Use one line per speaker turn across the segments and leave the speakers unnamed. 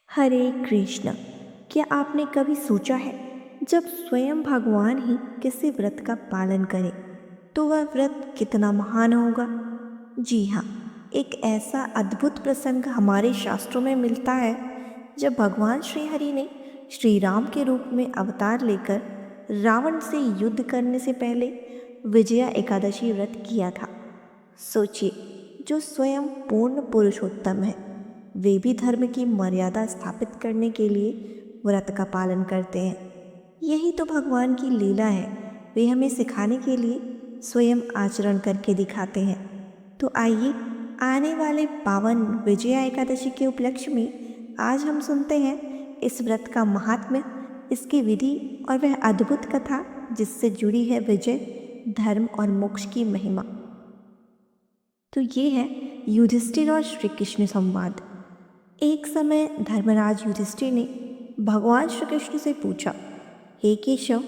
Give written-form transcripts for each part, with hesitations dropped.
हरे कृष्ण। क्या आपने कभी सोचा है, जब स्वयं भगवान ही किसी व्रत का पालन करे तो वह व्रत कितना महान होगा। जी हाँ, एक ऐसा अद्भुत प्रसंग हमारे शास्त्रों में मिलता है जब भगवान श्री हरि ने श्री राम के रूप में अवतार लेकर रावण से युद्ध करने से पहले विजया एकादशी व्रत किया था। सोचिए, जो स्वयं पूर्ण पुरुषोत्तम है, वे भी धर्म की मर्यादा स्थापित करने के लिए व्रत का पालन करते हैं। यही तो भगवान की लीला है। वे हमें सिखाने के लिए स्वयं आचरण करके दिखाते हैं। तो आइए, आने वाले पावन विजया एकादशी के उपलक्ष्य में आज हम सुनते हैं इस व्रत का महात्म्य, इसकी विधि और वह अद्भुत कथा जिससे जुड़ी है विजय, धर्म और मोक्ष की महिमा। तो ये है युधिष्ठिर और श्री कृष्ण संवाद। एक समय धर्मराज युधिष्ठिर ने भगवान श्री कृष्ण से पूछा, हे केशव,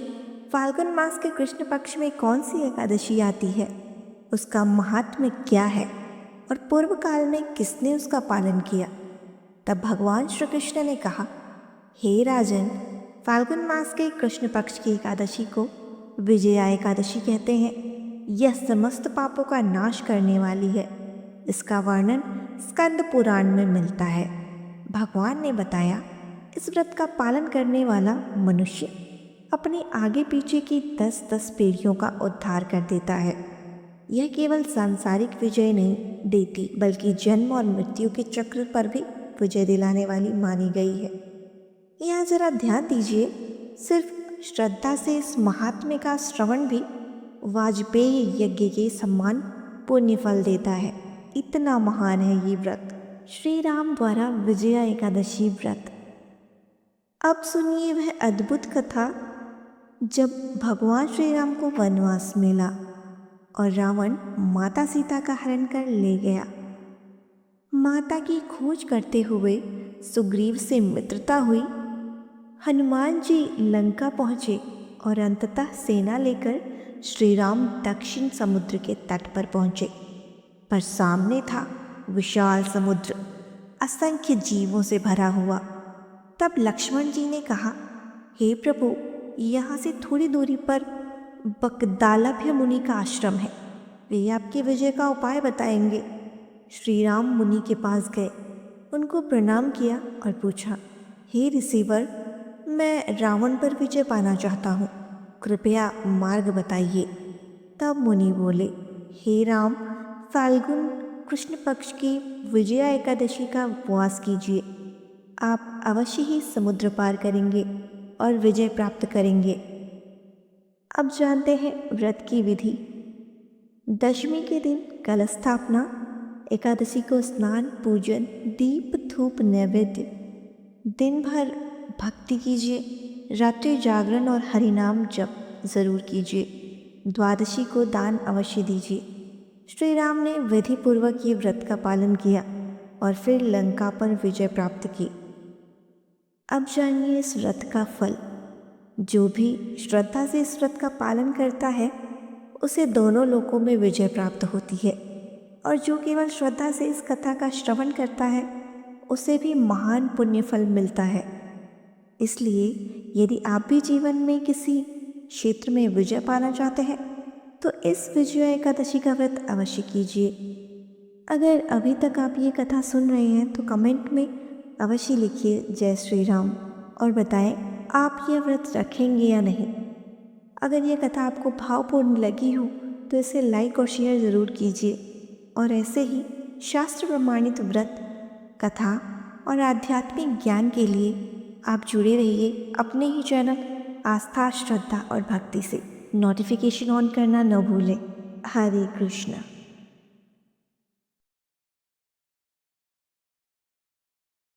फाल्गुन मास के कृष्ण पक्ष में कौन सी एकादशी आती है? उसका महात्म्य क्या है और पूर्व काल में किसने उसका पालन किया? तब भगवान श्री कृष्ण ने कहा, हे राजन, फाल्गुन मास के कृष्ण पक्ष की एकादशी को विजया एकादशी कहते हैं। यह समस्त पापों का नाश करने वाली है। इसका वर्णन स्कंद पुराण में मिलता है। भगवान ने बताया, इस व्रत का पालन करने वाला मनुष्य अपने आगे पीछे की 10-10 पीढ़ियों का उद्धार कर देता है। यह केवल सांसारिक विजय नहीं देती, बल्कि जन्म और मृत्यु के चक्र पर भी विजय दिलाने वाली मानी गई है। यहाँ जरा ध्यान दीजिए, सिर्फ श्रद्धा से इस महात्म्य का श्रवण भी वाजपेयी यज्ञ के समान पुण्य फल देता है। इतना महान है ये व्रत, श्री राम द्वारा विजया एकादशी व्रत। अब सुनिए वह अद्भुत कथा जब भगवान श्री राम को वनवास मिला और रावण माता सीता का हरण कर ले गया। माता की खोज करते हुए सुग्रीव से मित्रता हुई। हनुमान जी लंका पहुँचे और अंततः सेना लेकर श्री राम दक्षिण समुद्र के तट पर पहुँचे। पर सामने था विशाल समुद्र, असंख्य जीवों से भरा हुआ। तब लक्ष्मण जी ने कहा, हे प्रभु, यहाँ से थोड़ी दूरी पर बकदालभ्य मुनि का आश्रम है। वे आपकी विजय का उपाय बताएंगे। श्री राम मुनि के पास गए, उनको प्रणाम किया और पूछा, हे ऋषिवर, मैं रावण पर विजय पाना चाहता हूँ, कृपया मार्ग बताइए। तब मुनि बोले, हे राम, फाल्गुन कृष्ण पक्ष की विजया एकादशी का उपवास कीजिए। आप अवश्य ही समुद्र पार करेंगे और विजय प्राप्त करेंगे। अब जानते हैं व्रत की विधि। दशमी के दिन कलश स्थापना, एकादशी को स्नान, पूजन, दीप धूप नैवेद्य। दिन भर भक्ति कीजिए, रात्रि जागरण और हरिनाम जप जरूर कीजिए। द्वादशी को दान अवश्य दीजिए। श्री राम ने विधि पूर्वक ये व्रत का पालन किया और फिर लंका पर विजय प्राप्त की। अब जानिए इस व्रत का फल। जो भी श्रद्धा से इस व्रत का पालन करता है, उसे दोनों लोकों में विजय प्राप्त होती है, और जो केवल श्रद्धा से इस कथा का श्रवण करता है, उसे भी महान पुण्य फल मिलता है। इसलिए यदि आप भी जीवन में किसी क्षेत्र में विजय पाना चाहते हैं, तो इस विजया एकादशी का व्रत अवश्य कीजिए। अगर अभी तक आप ये कथा सुन रहे हैं तो कमेंट में अवश्य लिखिए जय श्री राम और बताएं आप यह व्रत रखेंगे या नहीं। अगर यह कथा आपको भावपूर्ण लगी हो तो इसे लाइक और शेयर ज़रूर कीजिए, और ऐसे ही शास्त्र प्रमाणित व्रत, कथा और आध्यात्मिक ज्ञान के लिए आप जुड़े रहिए अपने ही चैनल आस्था, श्रद्धा और भक्ति से। नोटिफिकेशन ऑन करना न भूलें। हरे कृष्ण।